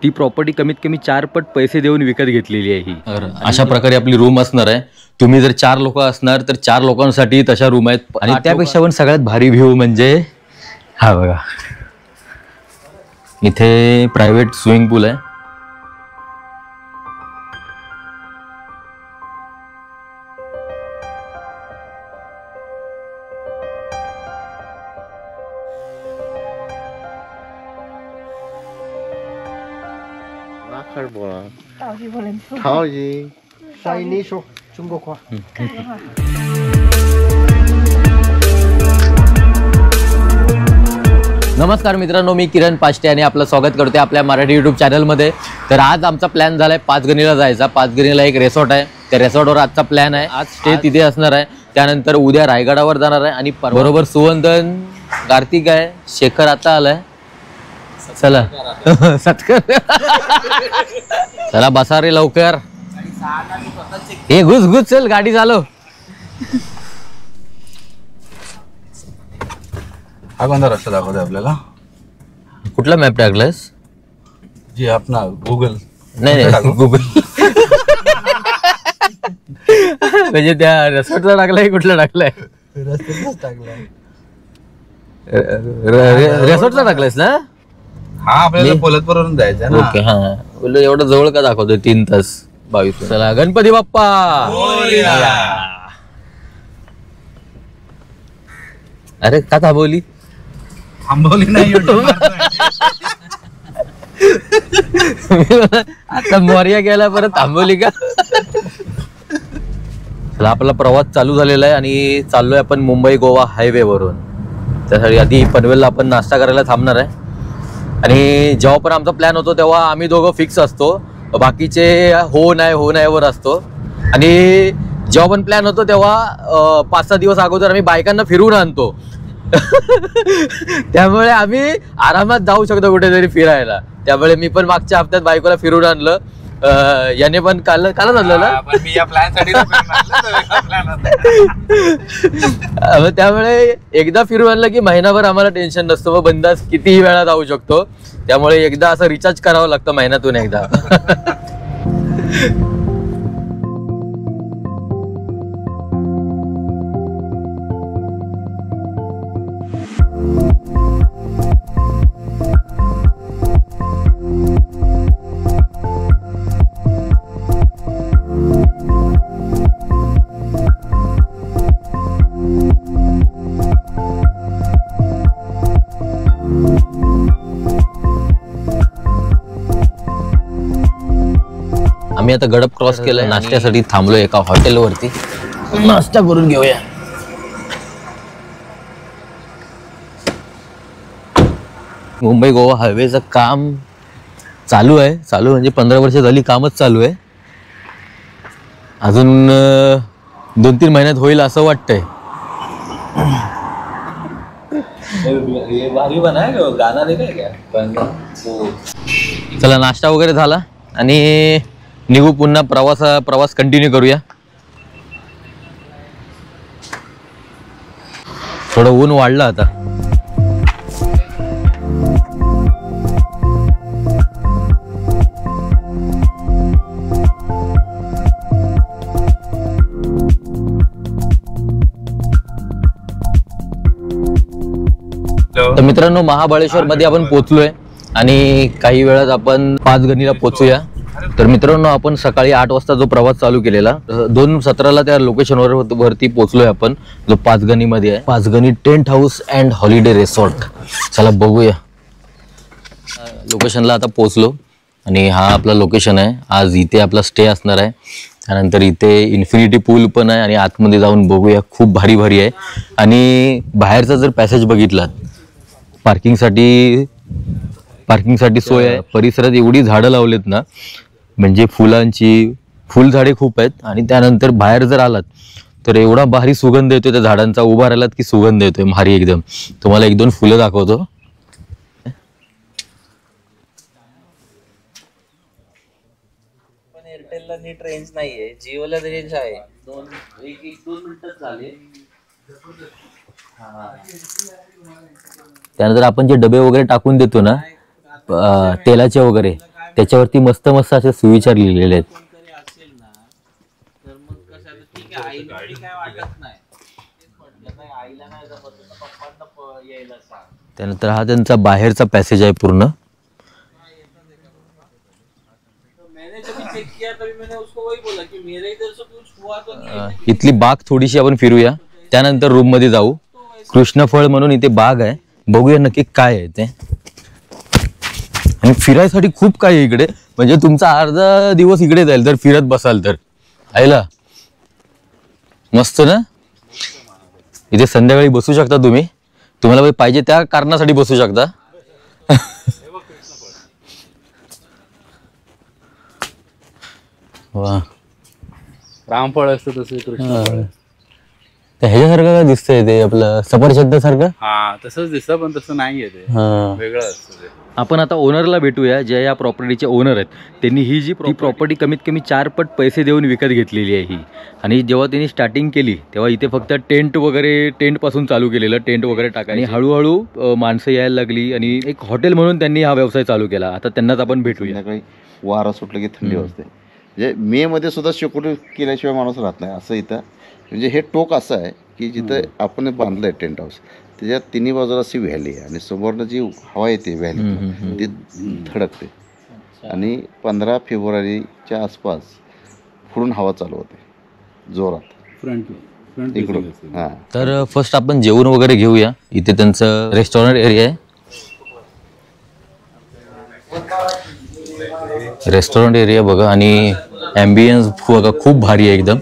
ती प्रॉपर्टी कमीत कमी 4 पट पैसे देऊन विकत घेतलेली आहे ही. अशा प्रकारे आपली रूम असणार आहे. तुम्ही जर 4 लोक असणार तर 4 लोकांसाठी तशा रूम आहेत. आणि त्यापेक्षा पण सगळ्यात भारी व्ह्यू म्हणजे हा बघा, इथे प्रायव्हेट स्विमिंग पूल आहे. नमस्कार मित्रांनो, मी किरण पाष्टे आणि आपलं स्वागत करतोय आपल्या मराठी यूट्यूब चॅनलमध्ये. तर आज आमचा प्लॅन झालाय पाचगणीला जायचा. पाचगणीला एक रिसॉर्ट आहे, त्या रिसॉर्टवर आजचा प्लॅन आहे. आज स्टे तिथे असणार आहे. त्यानंतर उद्या रायगडावर जाणार आहे आणि बरोबर सुवंदन, कार्तिक आहे, शेखर आता आलाय. चला सत्कर चला बसा रे लवकर. हे घुस घुस चल, गाडी चालव. हा कोणता रस्ता दाखवतोय आपल्याला? कुठला मॅप टाकलास? जी आपला गुगल. नाही गुगल म्हणजे त्या रिसॉर्टचा टाकलाय, कुठला टाकलाय? रिसॉर्टचा टाकलायस ना? हा आपल्याला पोलतपूरवरून जायचं ना. ओके, हा बोललो एवढं जवळ का दाखवतोय? 3 तास 22. चला गणपती बाप्पा. अरे का थांबवली? थांबवली नाही. आता मोर्या गेला परत थांबवली का? चला आपला प्रवास चालू झालेला आहे आणि चाललोय आपण मुंबई गोवा हायवे वरून. त्यासाठी आधी पनवेलला आपण नाश्ता करायला थांबणार आहे. आणि जेव्हा पण आमचा प्लॅन होतो तेव्हा आम्ही दोघं फिक्स असतो, बाकीचे हो नाही वर असतो. आणि जेव्हा पण प्लॅन होतो तेव्हा 5-6 दिवस अगोदर आम्ही बायकांना फिरवून आणतो. त्यामुळे आम्ही आरामात जाऊ शकतो कुठेतरी फिरायला. त्यामुळे मी पण मागच्या हप्त्यात बायकोला फिरवून आणलं. याने पण कालच आणलं ना. त्यामुळे एकदा फिरून आणलं की महिनाभर आम्हाला टेन्शन नसतं. मग बंदास कितीही वेळा जाऊ शकतो. त्यामुळे एकदा असं रिचार्ज करावं लागतं महिन्यातून एकदा. आम्ही आता गडप क्रॉस केलाय. नाश्त्यासाठी थांबलोय एका हॉटेलवरती. नाश्ता करून घेऊया. मुंबई गोवा हायवेचं काम चालू आहे. चालू म्हणजे 15 वर्ष झाली कामच चालू आहे. अजून 2-3 महिन्यात होईल असं वाटतंय. चला नाश्ता वगैरे झाला आणि निघू पुन्हा प्रवास कंटिन्यू करूया. थोडं ऊन वाढलं आता. तर मित्रांनो, महाबळेश्वर मध्ये आपण पोहोचलोय आणि काही वेळात आपण पाचगणीला पोहोचूया. तर मित्रांनो, आपण सकाळी 8 वाजता जो प्रवास चालू केलेला 2:17ला त्या लोकेशनवर वरती पोहोचलोय आपण, जो पाचगणीमध्ये आहे. Panchgani tent house and holiday resort. चला बघूया. लोकेशनला आता पोहोचलो आणि हा आपला लोकेशन आहे. आज इथे आपला स्टे असणार आहे. त्यानंतर इथे इन्फिनिटी पूल पण आहे आणि आतमध्ये जाऊन बघूया. खूप भारी भारी आहे. आणि बाहेरचा जर पॅसेज बघितलात, पार्किंगसाठी सोय आहे. परिसरात एवढी झाडं लावलेत ना, म्हणजे फुलझाडे खूप आहेत. आणि त्यानंतर बाहेर जर आलात तर एवढा भारी सुगंध येतोय त्या झाडांचा. उभा राहिलात की सुगंध येतोय भारी एकदम. तुम्हाला 1-2 फुलं दाखवतो. एअरटेलला नीट रेंज नाहीये, जिओला रेंज आहे. 2 मिनिटच झाले. त्यानंतर आपण जे डबे वगैरे टाकून देतो ना तेलाचे वगैरे, त्याच्यावरती मस्त मस्त असे सुविचार लिहिलेले आहेत. कोणतरी असेल ना तर मग कसं ठीक आहे, आईला काय वाटत नाही. तेच म्हटलं नाही, आईला नाही जमत तर पप्पांना यायला सांग. त्यानंतर हा त्यांचा बाहेरचा पॅसेज आहे पूर्ण. मैंने जब चेक किया तभी मैंने उसको वही बोला कि मेरे इधर से कुछ हुआ तो नहीं. इथली बाग थोडीशी आपण फिरूया, त्यानंतर रूम मध्ये जाऊ. कृष्णफळ म्हणून इथे बाग आहे, बघूया नक्की काय आहे ते. आणि फिरायसाठी खूप काय आहे इकडे, म्हणजे तुमचा अर्धा दिवस इकडे जाईल जर फिरत बसाल तर. आईला मस्त ना. इथे संध्याकाळी बसू शकता तुम्ही, तुम्हाला पाहिजे त्या कारणासाठी बसू शकता. वा, रामफळ असतं तसं कृष्ण. ह्याच्यासारखं काय दिसतंय ते आपलं सफरचंद सारखं. हा तसंच दिसतं पण तसं नाहीये ते, हा, वेगळं असतं ते. आपण आता ओनरला भेटूया, जे या प्रॉपर्टीचे ओनर आहेत. त्यांनी ही जी प्रॉपर्टी कमीत कमी 4 पट पैसे देऊन विकत घेतलेली आहे ही. आणि जेव्हा त्यांनी स्टार्टिंग केली तेव्हा इथे फक्त टेंटपासून चालू केलेलं, टेंट वगैरे टाकायचं. आणि हळूहळू माणसं यायला लागली आणि एक हॉटेल म्हणून त्यांनी हा व्यवसाय चालू केला. आता त्यांनाच आपण भेटूया. संध्याकाळी वारा सुटलं की थंडी वाजते. म्हणजे मे मध्ये सुद्धा शेकोटी केल्याशिवाय माणूस राहत नाही असं इथं. म्हणजे हे टोक असं आहे की जिथं आपण बांधलंय टेंट हाऊस, त्याच्यात तिन्ही बाजूला अशी व्हॅली आहे आणि समोरनं जी हवा येते व्हॅली ती धडकते. आणि 15 फेब्रुवारीच्या आसपास पुढून हवा चालू होते जोरात इकडून. हां, तर फर्स्ट आपण जेवण वगैरे घेऊया. इथे त्यांचं रेस्टॉरंट एरिया आहे. रेस्टॉरंट एरिया बघा आणि ॲम्बियन्स बघा, खूप भारी आहे एकदम.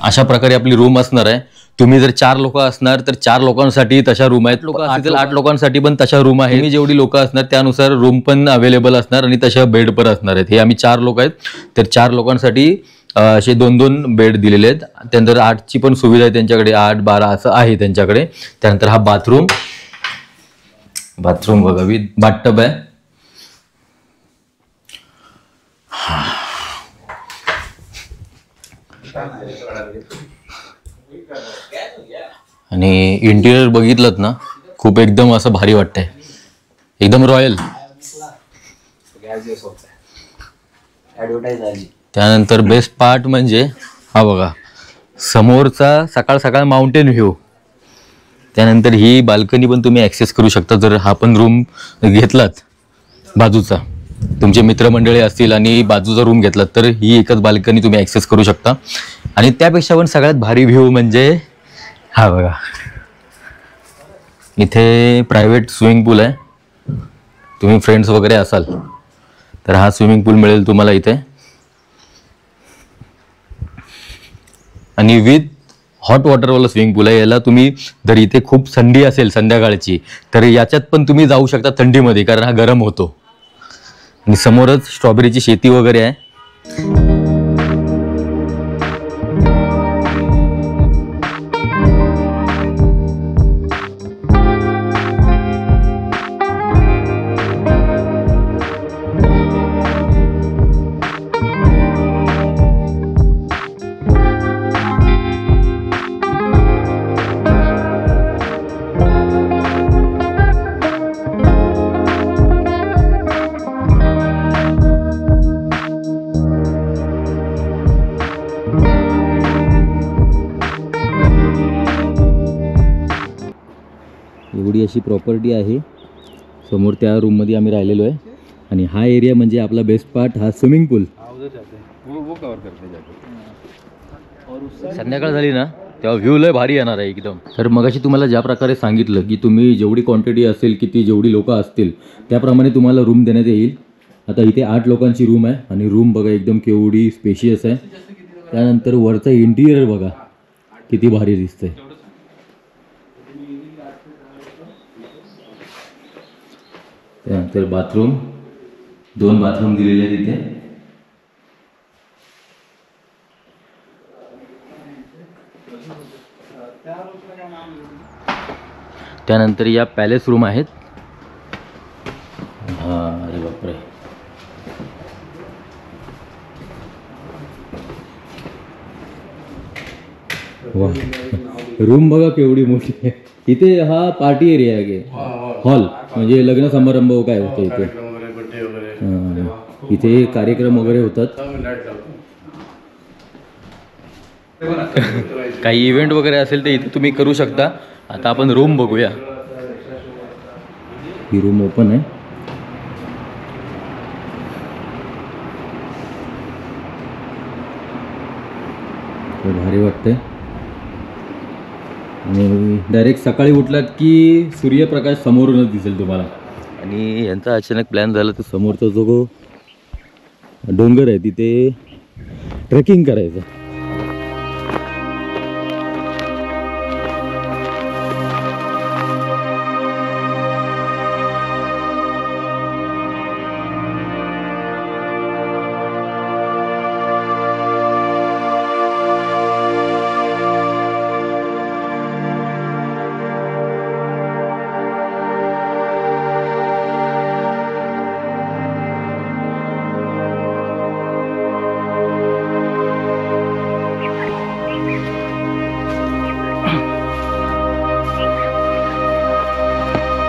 अशा प्रकारे आपली रूम असणार आहे. तुम्ही जर 4 लोक असणार तर 4 लोकांसाठी तशा रूम आहेत. लोक असतील 8 लोकांसाठी पण तशा रूम आहे. तुम्ही जेवढी लोक असणार त्यानुसार रूम पण अवेलेबल असणार आणि तशा बेड पण असणार आहेत. हे आम्ही 4 लोक आहेत, तर 4 लोकांसाठी असे 2-2 बेड दिलेले आहेत. त्यानंतर 8ची पण सुविधा आहे त्यांच्याकडे, 8-12 असं आहे त्यांच्याकडे. त्यानंतर हा बाथरूम बघा, विथ बाथटब आहे. आणि इंटिरियर बघितलं ना, खूप एकदम असं भारी वाटतंय, एकदम रॉयल. त्यानंतर बेस्ट पार्ट म्हणजे हा बघा, समोरचा सकाळ सकाळ माउंटेन व्ह्यू. त्यानंतर ही बाल्कनी पण तुम्ही ॲक्सेस करू शकता. जर हा पण रूम घेतलात बाजूचा, तुमचे मित्रमंडळी असतील आणि बाजूचा रूम घेतलात, तर ही एकच बाल्कनी तुम्ही ॲक्सेस करू शकता. आणि त्यापेक्षा पण सगळ्यात भारी व्ह्यू म्हणजे हा बघा, इथे प्रायव्हेट स्विमिंग पूल आहे. तुम्ही फ्रेंड्स वगैरे असाल तर हा स्विमिंग पूल मिळेल तुम्हाला इथे. आणि विथ हॉट वॉटरवाला स्विमिंग पूल आहे. याला तुम्ही जर इथे खूप थंडी असेल संध्याकाळची तर याच्यात पण तुम्ही जाऊ शकता थंडीमध्ये, कारण हा गरम होतो. आणि समोरच स्ट्रॉबेरीची शेती वगैरे आहे. एवढी अशी प्रॉपर्टी आहे. समोर त्या रूममध्ये आम्ही राहिलेलो आहे. आणि हा एरिया म्हणजे आपला बेस्ट पार्ट, हा स्विमिंग पूल. संध्याकाळ झाली ना तेव्हा व्ह्यू लय भारी येणार आहे एकदम. तर मगाशी तुम्हाला ज्या प्रकारे सांगितलं की तुम्ही जेवढी क्वांटिटी असेल, किती जेवढी लोकं असतील त्याप्रमाणे तुम्हाला रूम देण्यात येईल. आता इथे 8 लोकांची रूम आहे आणि रूम बघा एकदम केवढी स्पेशियस आहे. त्यानंतर वरचं इंटिरियर बघा किती भारी दिसतंय. त्यानंतर बाथरूम, 2 बाथरूम दिलेले आहेत इथे. त्यानंतर या पॅलेस रूम आहेत. हां, अरे बापरे, वा, रूम बघा केवढी मोठी आहे. इथे हा पार्टी एरिया आहे की हॉल, म्हणजे लग्न समारंभ काय होतं इथे. इथे कार्यक्रम वगैरे होतात. काही इव्हेंट वगैरे असेल तर इथे तुम्ही करू शकता. आता आपण रूम बघूया. ही रूम ओपन आहे. भारी वाटतंय. आणि डायरेक्ट सकाळी उठलात की सूर्यप्रकाश समोरूनच दिसेल तुम्हाला. आणि यांचा अचानक प्लॅन झाला तर समोरचा जो डोंगर आहे तिथे ट्रेकिंग करायचं.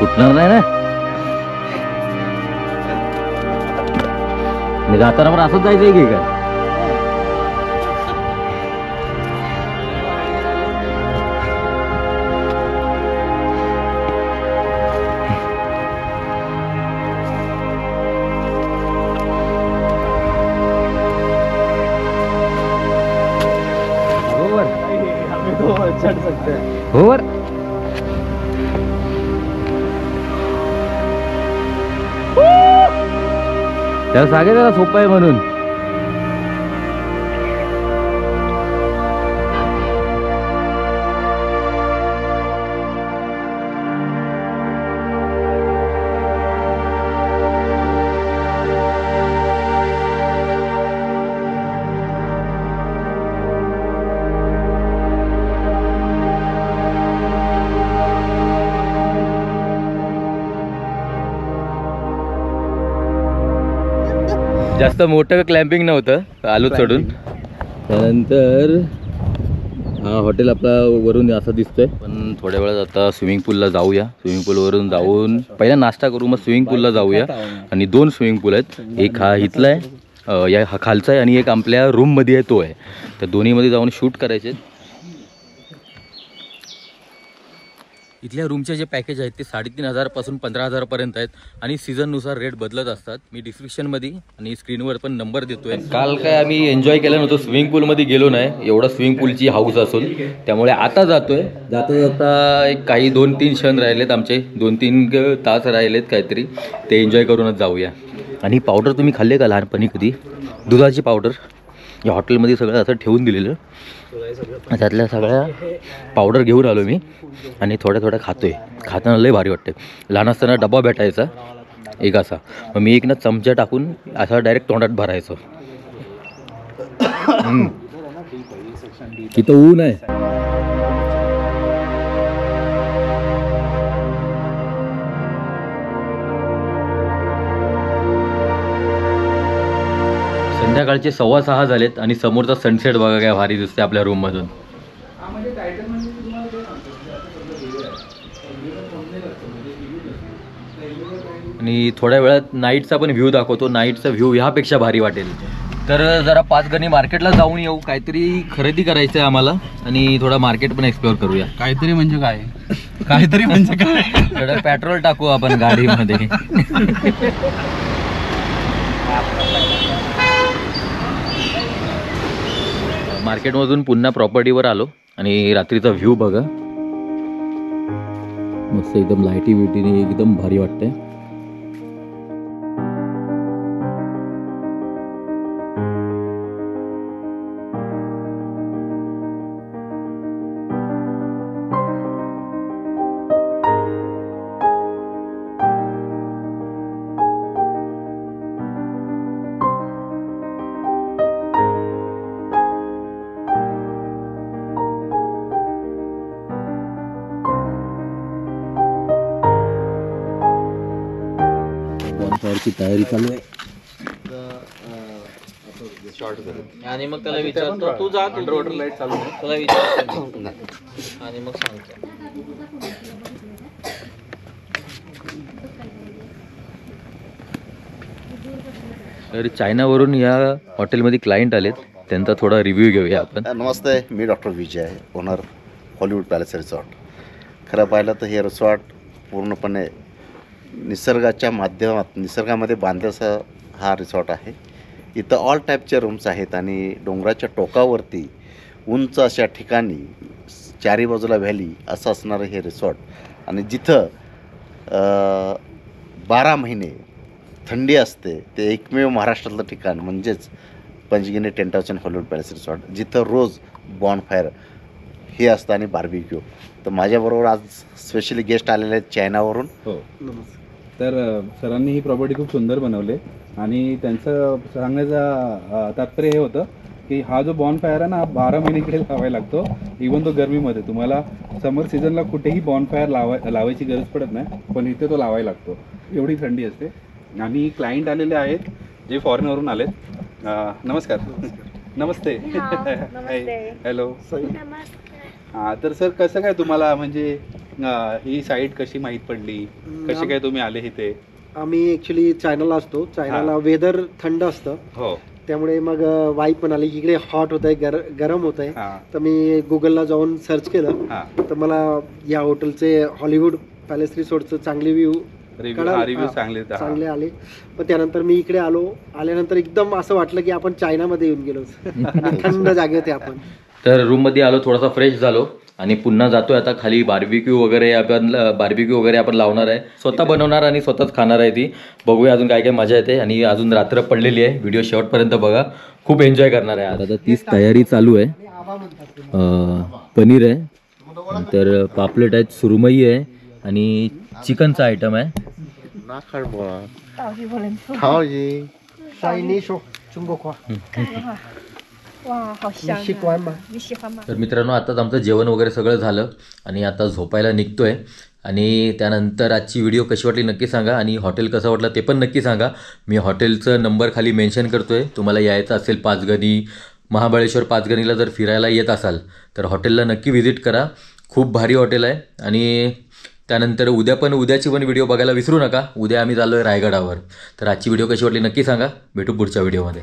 फुटणार नाही ना. जाताना पण असंच जायचंय की काय. हो वर. त्याला सांगे त्याला सोपं आहे म्हणून. जास्त मोठं क्लॅम्पिंग नव्हतं, आलो चढून. त्यानंतर हा हॉटेल आपला वरून असा दिसतोय. पण थोड्या वेळात आता स्विमिंग पूलला जाऊया. स्विमिंग पूलवरून जाऊन पहिला नाश्ता करू, मग स्विमिंग पूलला जाऊया. आणि 2 स्विमिंग पूल आहेत. एक हा इथला आहे, हा खालचा आहे, आणि एक आपल्या रूममध्ये आहे तो आहे. तर दोन्हीमध्ये जाऊन शूट करायचे. इथल्या रूमचे जे पॅकेज आहेत ते 3,500 पासून 15,000 पर्यंत आहेत. आणि सीझननुसार रेट बदलत असतात. मी डिस्क्रिप्शनमध्ये आणि स्क्रीनवर पण नंबर देतोय. काल काय आम्ही एन्जॉय केलं नव्हतं, स्विमिंग पूलमध्ये गेलो नाही. एवढं स्विमिंग पूलची हाऊस असून त्यामुळे आता जातोय. जाता एक काही 2-3 क्षण राहिलेत आमचे, 2-3 तास राहिलेत काहीतरी, ते एन्जॉय करूनच जाऊया. आणि पावडर तुम्ही खाल्ले का लहानपणी कधी? दुधाची पावडर या हॉटेलमध्ये सगळं असं ठेवून दिलेलं. त्यातल्या सगळ्या पावडर घेऊन आलो मी आणि थोड्या खातोय. खाताना लय भारी वाटते. लहान असताना डबा भेटायचा एक असा, मग मी एक ना चमचा टाकून असा डायरेक्ट तोंडात भरायचो. तिथं ऊन आहे. संध्याकाळचे 6:15 झालेत आणि समोरचा सनसेट बघा काय भारी दिसते आपल्या रूम मधून. आणि थोड्या वेळात नाईटचा पण व्ह्यू दाखवतो. नाईटचा व्ह्यू ह्यापेक्षा भारी वाटेल. तर जरा 5 गणी मार्केटला जाऊन येऊ. काहीतरी खरेदी करायचं आहे आम्हाला आणि थोडा मार्केट पण एक्सप्लोअर करूया. काहीतरी म्हणजे काय? काहीतरी म्हणजे काय? थोडं पेट्रोल टाकू आपण गाडीमध्ये. मार्केटमधून पुन्हा प्रॉपर्टीवर आलो आणि रात्रीचा व्ह्यू बघा मस्त एकदम लाईटी बिटीने एकदम भारी वाटतंय. ची तयारी चालू आहे. शॉर्ट झाले. आणि मग त्याला विचारतो तू जा अंडर वॉटर लाईट चालू त्याला विचारतो आणि मग सांगतो. तर चायनावरून या हॉटेलमध्ये क्लायंट आलेत, त्यांचा थोडा रिव्ह्यू घेऊया आपण. नमस्ते, मी डॉक्टर विजय, ओनर हॉलिवूड पॅलेस रिसॉर्ट. खरं पाहिलं तर हे रिसॉर्ट पूर्णपणे निसर्गाच्या माध्यमात निसर्गामध्ये बांधल्याचा हा रिसॉर्ट आहे. इथं ऑल टाईपचे रूम्स आहेत आणि डोंगराच्या टोकावरती उंच अशा ठिकाणी चारी बाजूला व्हॅली असं असणारं हे रिसॉर्ट. आणि जिथं 12 महिने थंडी असते, ते एकमेव महाराष्ट्रातलं ठिकाण म्हणजेच Panchgani tent house and Hollywood palace resort, जिथं रोज बॉनफायर हे असतं आणि बार्बिक्यू. तर माझ्याबरोबर आज स्पेशली गेस्ट आलेले आहेत चायनावरून. हो, तर सरांनी ही प्रॉपर्टी खूप सुंदर बनवले आणि त्यांचं सांगण्याचं तात्पर्य हे होतं की हा जो बॉनफायर आहे ना, 12 महिने इकडे लावायला लागतो. इवन तो गरमीमध्ये तुम्हाला समर सीझनला कुठेही बॉनफायर लावायची गरज पडत नाही, पण इथे तो लावायला लागतो, एवढी थंडी असते. आणि क्लायंट आलेले आहेत जे फॉरेनवरून आलेत. नमस्कार. नमस्ते. हॅलो. हां, तर सर कसं काय तुम्हाला म्हणजे ही साईट कशी माहीत पडली, कसे काय तुम्ही आले इथे? आम्ही ॲक्च्युली चायनाला असतो. चायनाला वेदर थंड असतं. हो. त्यामुळे मग वाईफ म्हणाली की इकडे हॉट होत आहे, गरम होत आहे. तर मी गुगलला जाऊन सर्च केलं, तर मला या हॉटेलचे हॉलिवूड पॅलेस रिसॉर्टचं चांगले व्ह्यू रिव्ह्यू चांगले आले. पण त्यानंतर मी इकडे आल्यानंतर एकदम असं वाटलं की आपण चायनामध्ये येऊन गेलो. थंड जागेत आहे आपण. तर रूममध्ये आलो, थोडासा फ्रेश झालो आणि पुन्हा जातोय आता खाली. बार्बिक्यू वगैरे आपण लावणार आहे, स्वतः बनवणार आणि स्वतःच खाणार आहे. ती बघूया अजून काय काय मजा येते. आणि अजून रात्र पडलेली आहे, व्हिडिओ शेवटपर्यंत बघा, खूप एन्जॉय करणार आहे. आता तीच तयारी चालू आहे. पनीर आहे, नंतर पापलेट आहेत, सुरमई आहे आणि चिकनचा आयटम आहे. तर मित्रांनो, आताच आमचं जेवण वगैरे सगळं झालं आणि आता झोपायला निघतोय. आणि त्यानंतर आजची व्हिडिओ कशी वाटली नक्की सांगा आणि हॉटेल कसं वाटलं ते पण नक्की सांगा. मी हॉटेलचं नंबर खाली मेन्शन करतोय. तुम्हाला यायचं असेल पाचगणी, महाबळेश्वर पाचगणीला जर फिरायला येत असाल तर हॉटेलला नक्की व्हिजिट करा. खूप भारी हॉटेल आहे. आणि त्यानंतर उद्याची पण व्हिडिओ बघायला विसरू नका. उद्या आम्ही चाललो आहे रायगडावर. तर आजची व्हिडिओ कशी वाटली नक्की सांगा. भेटू पुढच्या व्हिडिओमध्ये.